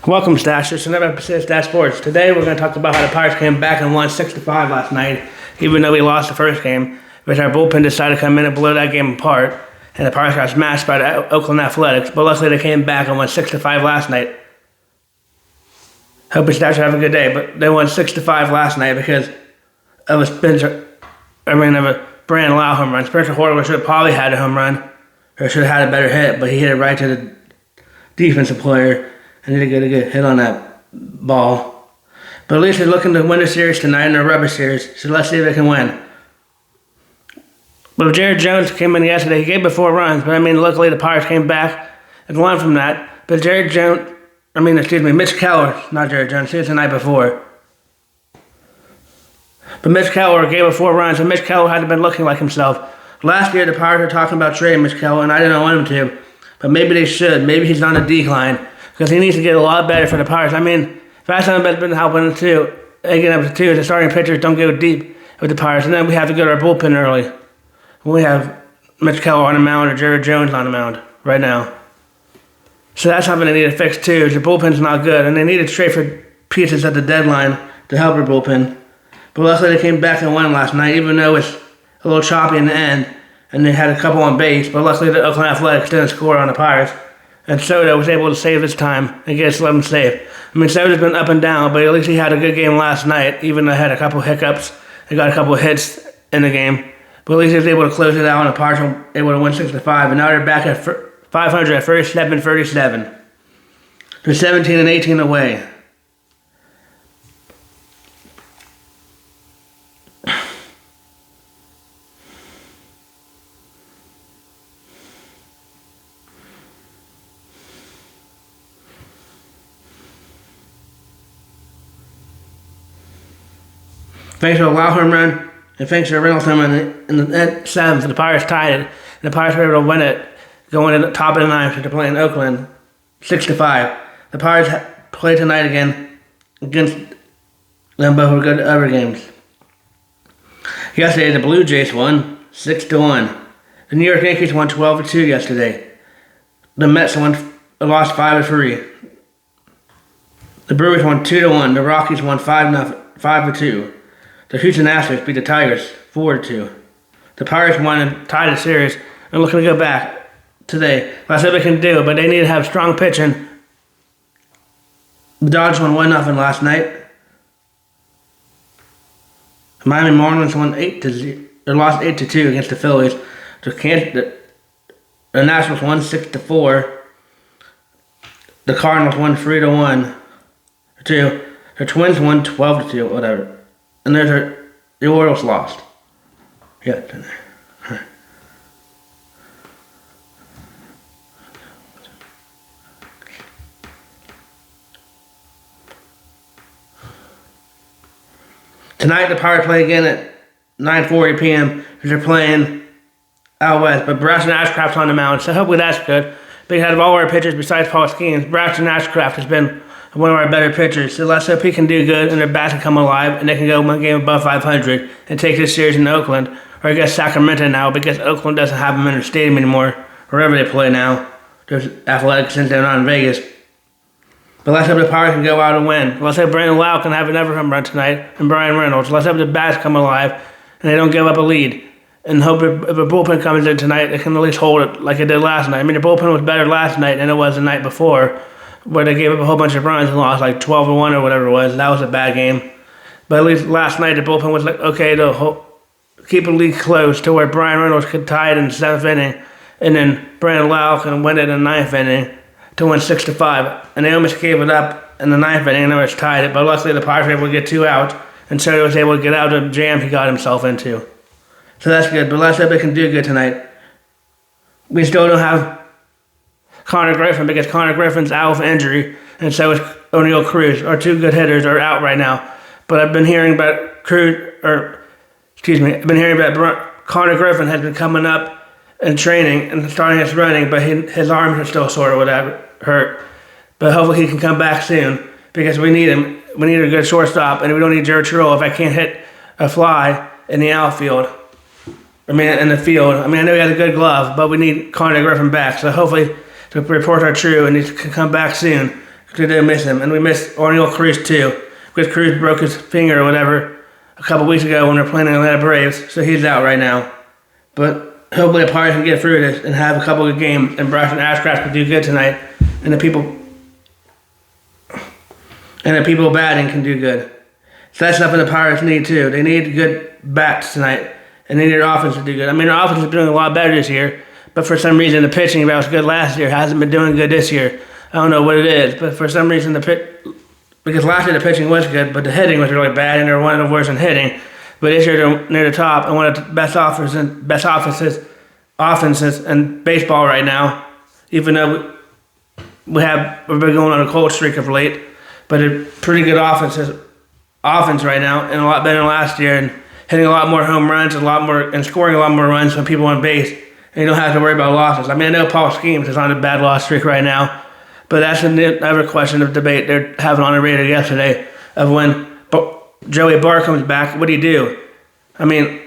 Welcome, Stache. It's another episode of Stache Sports. Today, we're going to talk about how the Pirates came back and won 6-5 last night, even though we lost the first game, which our bullpen decided to come in and blow that game apart, and the Pirates got smashed by the Oakland Athletics, but luckily they came back and won 6-5 last night. Hope Stache have a good day, but they won 6-5 last night because of a Brandon Lau home run. Spencer Horler should have probably had a home run, or should have had a better hit, but he hit it right to the defensive player. I need to get a good hit on that ball. But at least they're looking to win the series tonight in their rubber series, so let's see if they can win. But Jared Jones came in yesterday. He gave up 4 runs, but luckily the Pirates came back and won from that. But Mitch Keller, not Jared Jones, he was the night before. But Mitch Keller gave up 4 runs, and Mitch Keller hadn't been looking like himself. Last year, the Pirates were talking about trading Mitch Keller, and I didn't want him to. But maybe they should. Maybe he's on a decline. Because he needs to get a lot better for the Pirates. Fast's been helping him too. They get up to 2. The starting pitchers don't go deep with the Pirates. And then we have to go to our bullpen early. We have Mitch Keller on the mound or Jared Jones on the mound right now. So that's something they need to fix too. The bullpen's not good. And they need to trade for pieces at the deadline to help their bullpen. But luckily they came back and won last night, even though it's a little choppy in the end. And they had a couple on base. But luckily the Oakland Athletics didn't score on the Pirates. And Soto was able to save his time and get us 11 safe. Soto's been up and down, but at least he had a good game last night, even though he had a couple hiccups. He got a couple of hits in the game. But at least he was able to close it out, and the Pirates were able to win 6-5. And now they're back at 500 at 37-37. They're 17-18 away. Thanks to a Lau home run, and thanks to a Reynolds home run in the 7th, the Pirates tied it, and the Pirates were able to win it, going to the top of the 9th to play in Oakland, 6-5. The Pirates play tonight again against them, both were good other games. Yesterday, the Blue Jays won 6-1. The New York Yankees won 12-2 yesterday. The Mets lost 5-3. The Brewers won 2-1. The Rockies won 5-2. The Houston Astros beat the Tigers 4-2. The Pirates won and tied the series and looking to go back today. That's what they can do, but they need to have strong pitching. The Dodgers won 1-0 last night. Miami Marlins won lost 8-2 against the Phillies. The Nationals won 6-4. The Cardinals won 3-1. The Twins won 12-2, whatever. And the Orioles lost. Yeah, it's in there. All right. Tonight the Pirates play again at 9:40 p.m. because they're playing out west. But Braxton Ashcraft's on the mound, so hopefully that's good. But out of all our pitchers besides Paul Skeens, Braxton Ashcraft has been one of our better pitchers, so let's hope he can do good and their bats can come alive and they can go one game above 500 and take this series in Oakland, or I guess Sacramento now, because Oakland doesn't have them in their stadium anymore, wherever they play now. There's Athletics since they're not in Vegas. But let's hope the Pirates can go out and win. Let's hope Brandon Lau can have another home run tonight, and Brian Reynolds. Let's hope the bats come alive and they don't give up a lead. And hope if a bullpen comes in tonight, they can at least hold it like it did last night. The bullpen was better last night than it was the night before, where they gave up a whole bunch of runs and lost like 12-1 or whatever it was. That was a bad game. But at least last night the bullpen was like, okay, to keep the lead close to where Brian Reynolds could tie it in the 7th inning, and then Brandon Lau can win it in the 9th inning to win 6-5. And they almost gave it up in the 9th inning and they almost tied it. But luckily the Pirates were able to get 2 outs, and Soto was able to get out of the jam he got himself into. So that's good. But let's hope they can do good tonight. We still don't have Connor Griffin, because Connor Griffin's out with injury, and so is O'Neal Cruz. Our 2 good hitters are out right now. But I've been hearing about Connor Griffin has been coming up and training and starting his running, but his arms are still sore or whatever, hurt. But hopefully he can come back soon, because we need him. We need a good shortstop, and we don't need Jared Terrell if I can't hit a fly in the outfield. In the field. I know he has a good glove, but we need Connor Griffin back. So hopefully the reports are true and he can come back soon. because they miss him. And we miss O'Neal Cruz too, because Cruz broke his finger or whatever a couple weeks ago when we were playing in Atlanta Braves, so he's out right now. But hopefully the Pirates can get through this and have a couple good games, and Braxton Ashcraft can do good tonight, and the people batting can do good. So that's something the Pirates need too. They need good bats tonight, and they need their offense to do good. I mean, their offense is doing a lot better this year, but for some reason the pitching that was good last year hasn't been doing good this year. I don't know what it is, but for some reason because last year the pitching was good, but the hitting was really bad, and they're one of the worst in hitting. But this year they're near the top and one of the best offenses in baseball right now. Even though we've been going on a cold streak of late, but a pretty good offense right now, and a lot better than last year, and hitting a lot more home runs, and scoring a lot more runs when people on base, and you don't have to worry about losses. I mean, I know Paul Skeens is on a bad loss streak right now, but that's another question of debate they're having on the radio yesterday of when Joey Bart comes back, what do you do? I mean,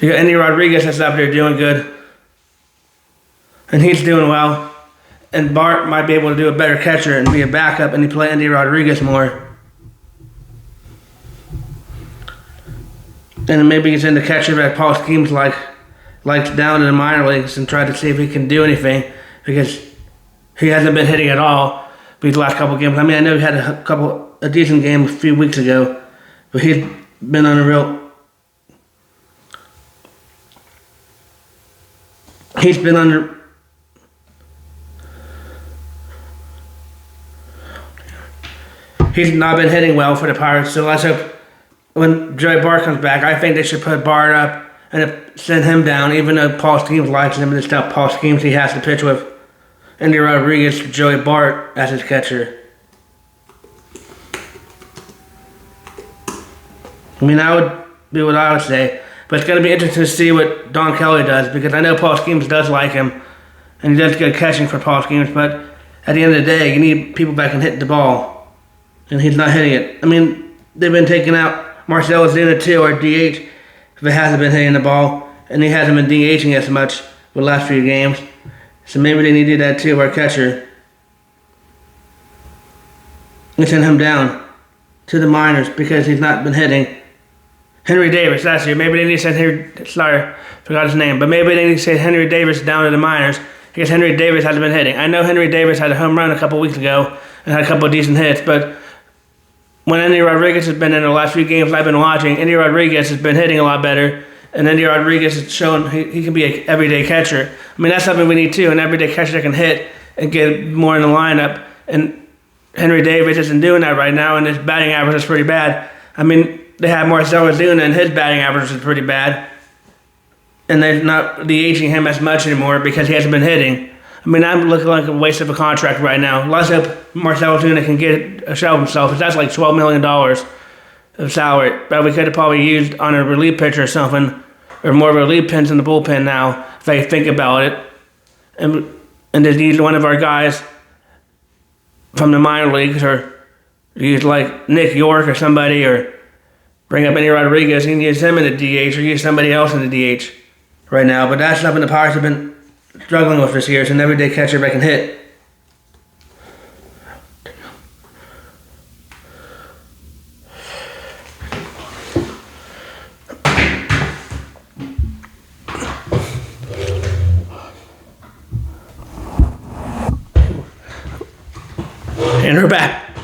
you got Andy Rodriguez that's up there doing good, and he's doing well. And Bart might be able to do a better catcher and be a backup, and he play Andy Rodriguez more. And then maybe he's in the catcher that Paul Skeens likes down in the minor leagues and try to see if he can do anything, because he hasn't been hitting at all these last couple games. I mean, I know he had a decent game a few weeks ago, but he's been on a real. He's been under. He's not been hitting well for the Pirates, so let's hope when Joey Bart comes back, I think they should put Bart up and send him down, even though Paul Skeens likes him and it's not Paul Skeens he has to pitch with. Andy Rodriguez, Joey Bart as his catcher. I mean, that would be what I would say, but it's going to be interesting to see what Don Kelly does, because I know Paul Skeens does like him, and he does good catching for Paul Skeens, but at the end of the day, you need people that can hit the ball. And he's not hitting it. I mean, they've been taking out Marcell Ozuna too, or DH, if he hasn't been hitting the ball. And he hasn't been DHing as much the last few games. So maybe they need to do that too, our catcher. And send him down to the minors because he's not been hitting. Henry Davis, that's it. Maybe they need to send forgot his name. But maybe they need to send Henry Davis down to the minors because Henry Davis hasn't been hitting. I know Henry Davis had a home run a couple weeks ago and had a couple of decent hits, but when Andy Rodriguez has been in the last few games I've been watching, Andy Rodriguez has been hitting a lot better, and Andy Rodriguez has shown he can be an everyday catcher. I mean, that's something we need too, an everyday catcher that can hit and get more in the lineup, and Henry Davis isn't doing that right now, and his batting average is pretty bad. I mean, they have Marcell Ozuna, and his batting average is pretty bad, and they're not DHing him as much anymore because he hasn't been hitting. I mean, I'm looking like a waste of a contract right now. Let's hope Marcell Ozuna can get a show of himself. That's like $12 million of salary that we could have probably used on a relief pitcher or something, or more relief pins in the bullpen now, if they think about it. And just use one of our guys from the minor leagues, or use like Nick York or somebody, or bring up Andy Rodriguez and use him in the DH, or use somebody else in the DH right now. But that's something the Pirates have been struggling with this year. It's an everyday catcher that can hit. And we're back.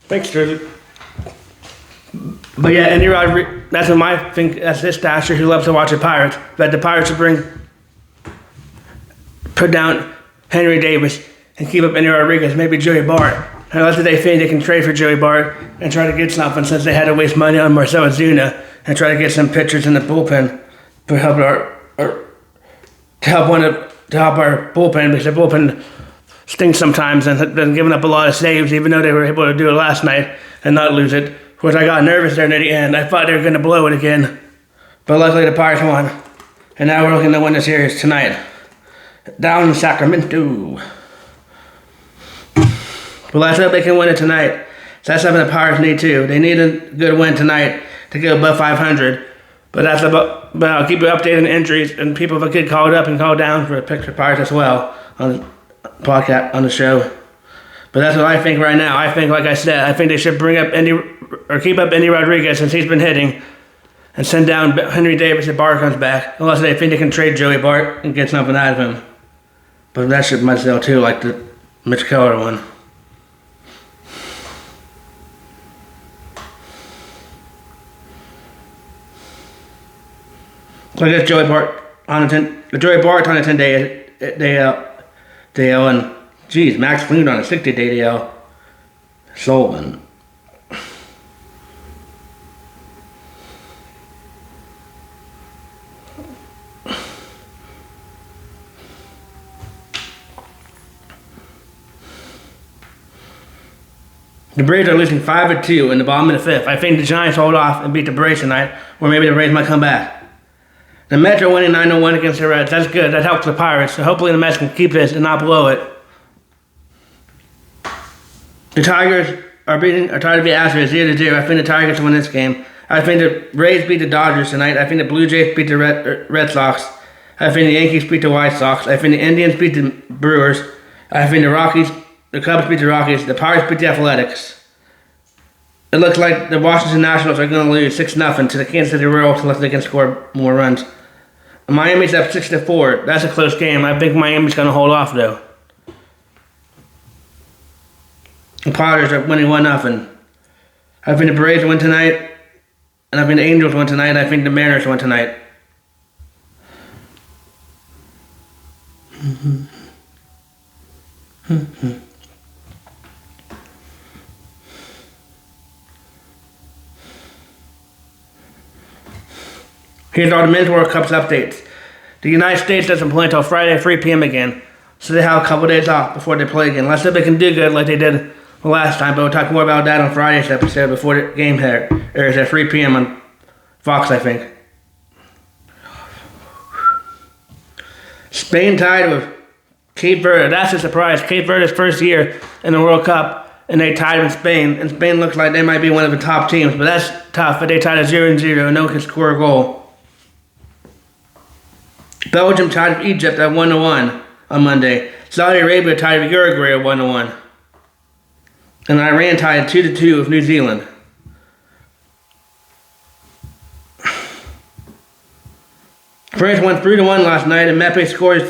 Thanks, Jersey. But yeah, Andy Rodriguez, that's what I think, that's this Stache who loves to watch the Pirates. That the Pirates should put down Henry Davis and keep up Andy Rodriguez, maybe Joey Bart. Unless they think they can trade for Joey Bart and try to get something, since they had to waste money on Marcell Ozuna, and try to get some pitchers in the bullpen to help our bullpen, because the bullpen stinks sometimes and have been giving up a lot of saves, even though they were able to do it last night and not lose it. Of course, I got nervous there near the end. I thought they were going to blow it again. But luckily, the Pirates won. And now we're looking to win the series tonight. Down in Sacramento. But let's hope they can win it tonight. So that's something the Pirates need too. They need a good win tonight to go above 500. But I'll keep you updated on injuries and people that get called up and called down for the Pirates as well. on the podcast, on the show. But that's what I think right now. I think, like I said, I think they should bring up keep up Andy Rodriguez since he's been hitting, and send down Henry Davis if Bart comes back. Unless they think they can trade Joey Bart and get something out of him. But that shit might sell too, like the Mitch Keller one. So I guess Joey Bart on a 10-day DL, and geez, Max Fried on a 60-day DL. Sullivan. The Braves are losing 5-2 in the bottom of the fifth. I think the Giants hold off and beat the Braves tonight, or maybe the Braves might come back. The Mets are winning 9-1 against the Reds. That's good. That helps the Pirates. So hopefully the Mets can keep this and not blow it. The Tigers are trying to beat Astros 0-0. I think the Tigers win this game. I think the Rays beat the Dodgers tonight. I think the Blue Jays beat the Red Sox. I think the Yankees beat the White Sox. I think the Indians beat the Brewers. I think the Cubs beat the Rockies. The Pirates beat the Athletics. It looks like the Washington Nationals are going to lose 6-0 to the Kansas City Royals unless they can score more runs. Miami's up 6-4. That's a close game. I think Miami's going to hold off though. The Padres are winning 1-0. I think the Braves win tonight, and I think the Angels win tonight, and I think the Mariners win tonight. Here's all the Men's World Cup's updates. The United States doesn't play until Friday at 3 p.m. again, so they have a couple days off before they play again. Let's see if they can do good like they did the last time, but we'll talk more about that on Friday's episode before the game airs at 3 p.m. on Fox, I think. Spain tied with Cape Verde. That's a surprise. Cape Verde's first year in the World Cup, and they tied with Spain. And Spain looks like they might be one of the top teams, but that's tough. But they tied at 0-0, and no one can score a goal. Belgium tied with Egypt at 1-1 on Monday. Saudi Arabia tied with Uruguay at 1-1. And Iran tied 2-2 with New Zealand. France won 3-1 last night, and Mbappe scores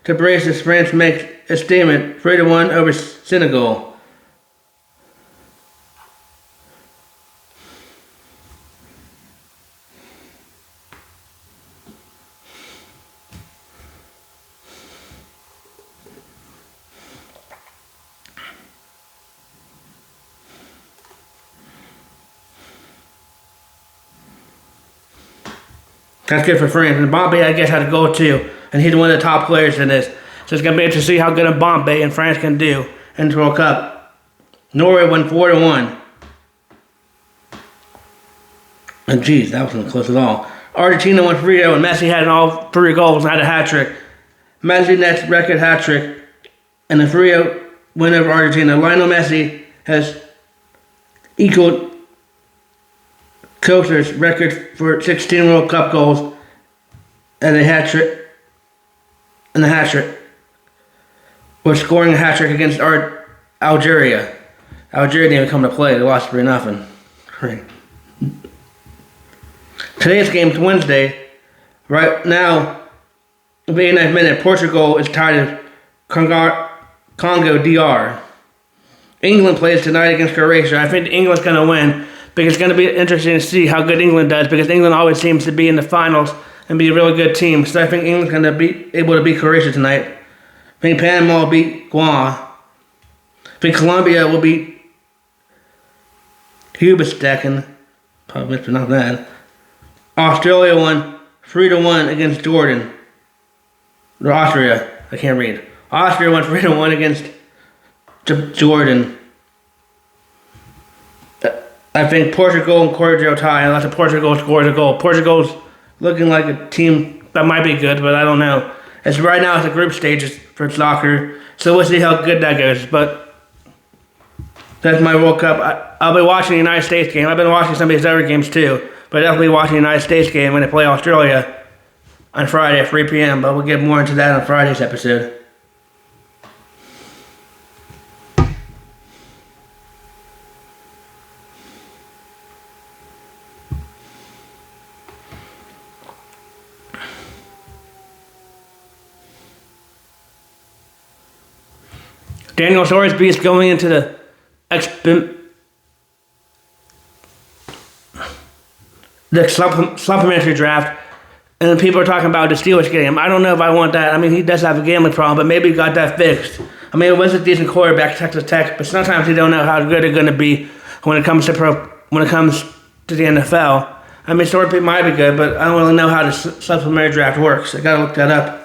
to brace as France makes a statement 3-1 over Senegal. That's good for France. And Mbappe, I guess, had a goal too. And he's one of the top players in this. So it's going to be interesting to see how good Mbappe and France can do in the World Cup. Norway won 4-1. And geez, that wasn't close at all. Argentina won 3-0, and Messi had all 3 goals and had a hat-trick. Messi next record hat-trick. And the 3-0 win over Argentina. Lionel Messi has equaled Koster's record for 16 World Cup goals and a hat-trick. And the hat-trick was scoring a hat-trick against Algeria. Algeria didn't even come to play. They lost 3-0. Great. Today's game is Wednesday. Right now, the 89th minute, Portugal is tied with Congo DR. England plays tonight against Croatia. I think England's going to win. Because it's going to be interesting to see how good England does, because England always seems to be in the finals and be a really good team. So I think England's going to be able to beat Croatia tonight. I think Panama will beat Guam. I think Colombia will beat Uzbekistan. Probably not that. Australia won 3-1 against Jordan. Or Austria. I can't read. Austria won 3-1 against Jordan. I think Portugal and Croatia tie unless Portugal scores a goal. Portugal's looking like a team that might be good, but I don't know. It's right now it's the group stages for soccer, so we'll see how good that goes. But that's my World Cup. I'll be watching the United States game. I've been watching some of these other games too, but definitely watching the United States game when they play Australia on Friday at 3 p.m. But we'll get more into that on Friday's episode. Daniel Thorsby's going into the supplementary draft, and then people are talking about the Steelers getting him. I don't know if I want that. I mean, he does have a gambling problem, but maybe he got that fixed. I mean, it was a decent quarterback at Texas Tech, but sometimes you don't know how good they're going to be when it comes to the NFL. I mean, Thorsby might be good, but I don't really know how the supplementary draft works. I got to look that up.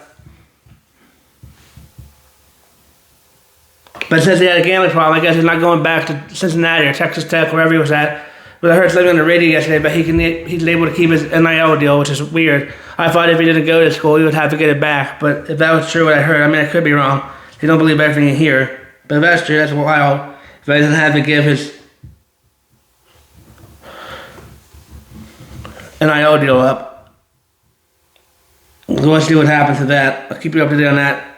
But it says he had a gambling problem. I guess he's not going back to Cincinnati or Texas Tech, wherever he was at. But I heard something on the radio yesterday, but he's able to keep his NIL deal, which is weird. I thought if he didn't go to school, he would have to get it back. But if that was true, what I heard, I mean, I could be wrong. You don't believe everything you hear. But if that's true, that's wild. If he doesn't have to give his NIL deal up. Let's see what happens to that. I'll keep you up to date on that.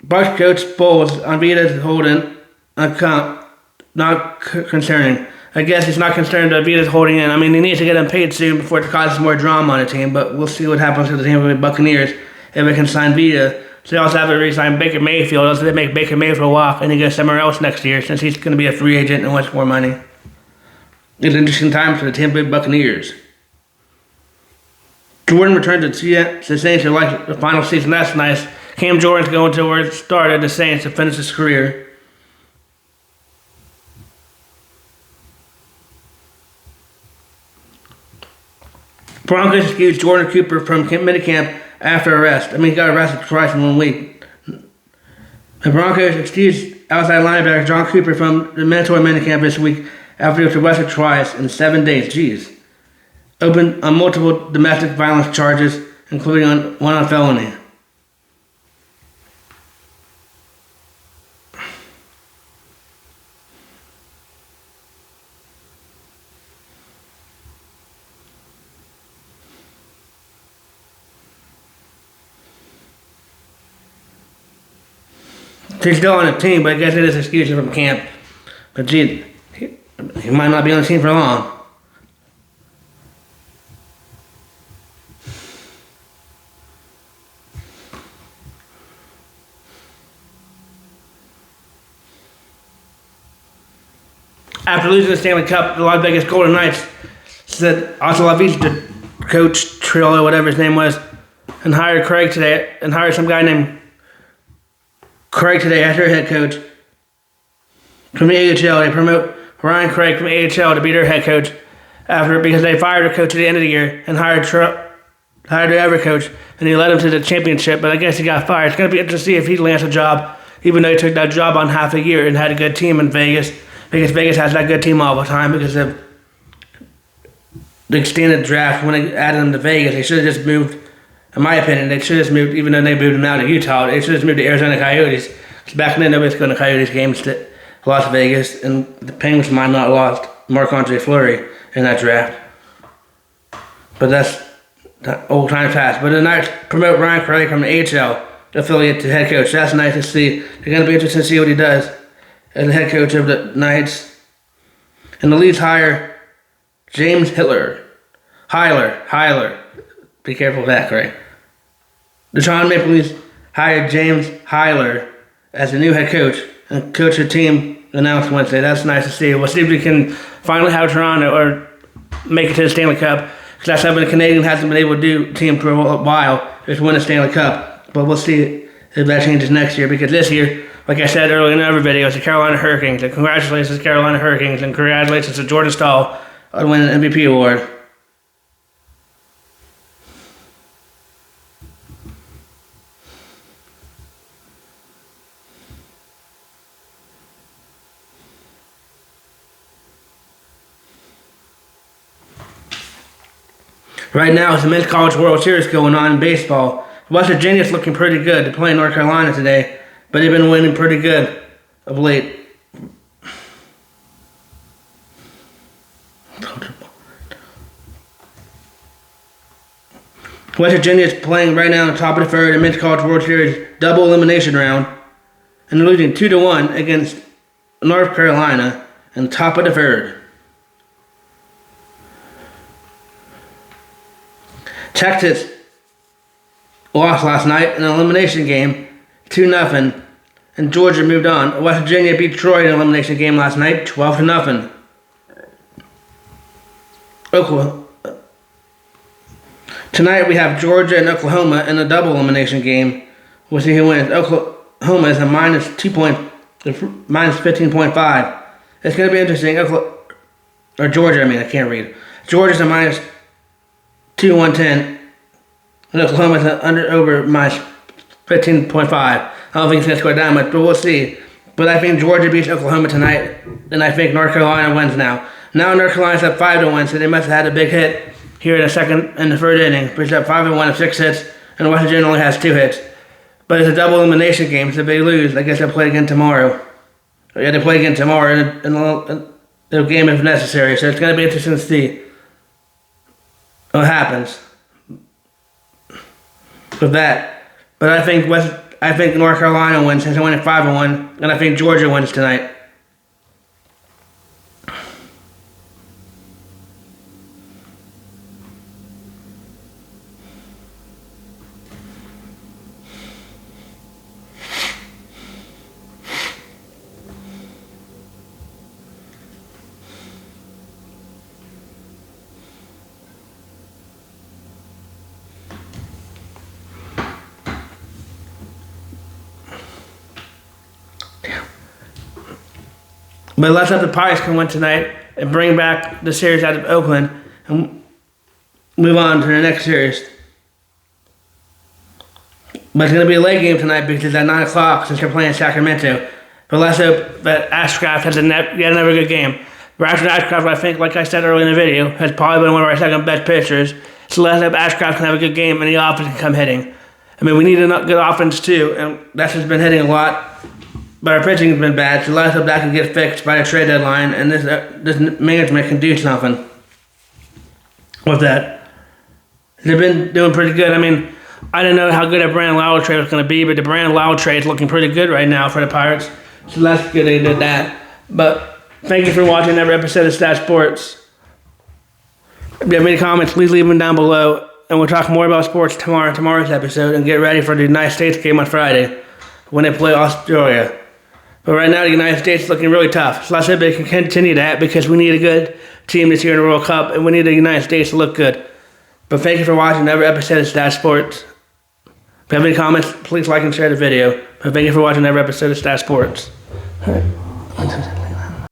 Bucs coach Bowles on Vita's holding not concerning. I guess he's not concerned that Vita's holding in. I mean, he needs to get him paid soon before it causes more drama on the team, but we'll see what happens with the Tampa Bay Buccaneers if they can sign Vita. So they also have to re-sign Baker Mayfield. Also, they make Baker Mayfield walk and he goes somewhere else next year since he's going to be a free agent and wants more money. It's an interesting time for the Tampa Bay Buccaneers. Jordan returned to the Saints for like the final season. That's nice. Cam Jordan's going to where it started, the Saints, to finish his career. Broncos excused Jordan Cooper from minicamp after arrest. I mean, he got arrested twice in 1 week. The Broncos excused outside linebacker John Cooper from the mandatory minicamp this week after he was arrested twice in 7 days. Jeez. Opened on multiple domestic violence charges, including one on felony. He's still on the team, but I guess it is excused from camp. But gee, he might not be on the team for long. After losing the Stanley Cup, the Las Vegas Golden Knights said the coach Trillo, whatever his name was, and hired some guy named Craig today as their head coach from the AHL. They promote Ryan Craig from AHL to be their head coach because they fired their coach at the end of the year and hired their other coach, and he led them to the championship. But I guess he got fired. It's going to be interesting to see if he lands a job, even though he took that job on half a year and had a good team in Vegas. Because Vegas has that good team all the time because of the extended draft. When they added them to Vegas, they should have just moved. In my opinion, they should have just moved, even though they moved them out to Utah, they should have just moved to Arizona Coyotes. Because back then, nobody's going to Coyotes games to Las Vegas, and the Penguins might not have lost Marc-Andre Fleury in that draft. But that's old times past. But the Knights promote Ryan Craig from the AHL affiliate to head coach. That's nice to see. They're going to be interested to see what he does as the head coach of the Knights. And the Leafs hire James Hyler. Be careful of that, Craig. The Toronto Maple Leafs hired James Hyler as the new head coach and coach the team announced Wednesday. That's nice to see. We'll see if we can finally have Toronto or make it to the Stanley Cup. Because that's something the Canadian hasn't been able to do team for a while, is win a Stanley Cup. But we'll see if that changes next year, because this year, like I said earlier in other videos, the Carolina Hurricanes. And congratulations to Carolina Hurricanes, and congratulations to Jordan Staal on winning an MVP award. Right now, it's the Men's College World Series going on in baseball. West Virginia's looking pretty good. They're playing North Carolina today, but they've been winning pretty good of late. West Virginia is playing right now on top of the third in Men's College World Series double elimination round, and they're losing 2-1 against North Carolina in top of the third. Texas lost last night in an elimination game, 2-0, and Georgia moved on. West Virginia beat Troy in an elimination game last night, 12-0. Oklahoma. Tonight we have Georgia and Oklahoma in a double elimination game. We'll see who wins. Oklahoma is a minus 15.5. It's going to be interesting. Georgia, I can't read. Georgia's a minus 2-110. And Oklahoma's over minus 15.5. I don't think it's going to score that much, but we'll see. But I think Georgia beats Oklahoma tonight, and I think North Carolina wins now. Now North Carolina's up 5-1, so they must have had a big hit here in the third inning. But it's up 5-1 of 6 hits, and West Virginia only has 2 hits. But it's a double elimination game, so if they lose, I guess they'll play again tomorrow. Yeah, they play again tomorrow in the game if necessary. So it's going to be interesting to see what happens with that. But I think North Carolina wins since they went at 5-1, and I think Georgia wins tonight. But let's hope the Pirates can win tonight and bring back the series out of Oakland and move on to the next series. But it's going to be a late game tonight because it's at 9 o'clock since they're playing Sacramento. But let's hope that Ashcraft has yet another good game. Braxton Ashcraft, I think, like I said earlier in the video, has probably been one of our second best pitchers. So let's hope Ashcraft can have a good game and the offense can come hitting. We need a good offense too, and that's just been hitting a lot. But our pitching has been bad, so let's hope that can get fixed by the trade deadline, and this management can do something with that. They've been doing pretty good. I didn't know how good a Brandon Lowell trade was going to be, but the Brandon Lowell trade is looking pretty good right now for the Pirates. So that's good they did that. But thank you for watching every episode of Stache Sports. If you have any comments, please leave them down below, and we'll talk more about sports tomorrow's episode, and get ready for the United States game on Friday when they play Australia. But right now, the United States is looking really tough. So let's hope they can continue that because we need a good team this year in the World Cup, and we need the United States to look good. But thank you for watching every episode of Stache Sports. If you have any comments, please like and share the video. But thank you for watching every episode of Stache Sports. All right.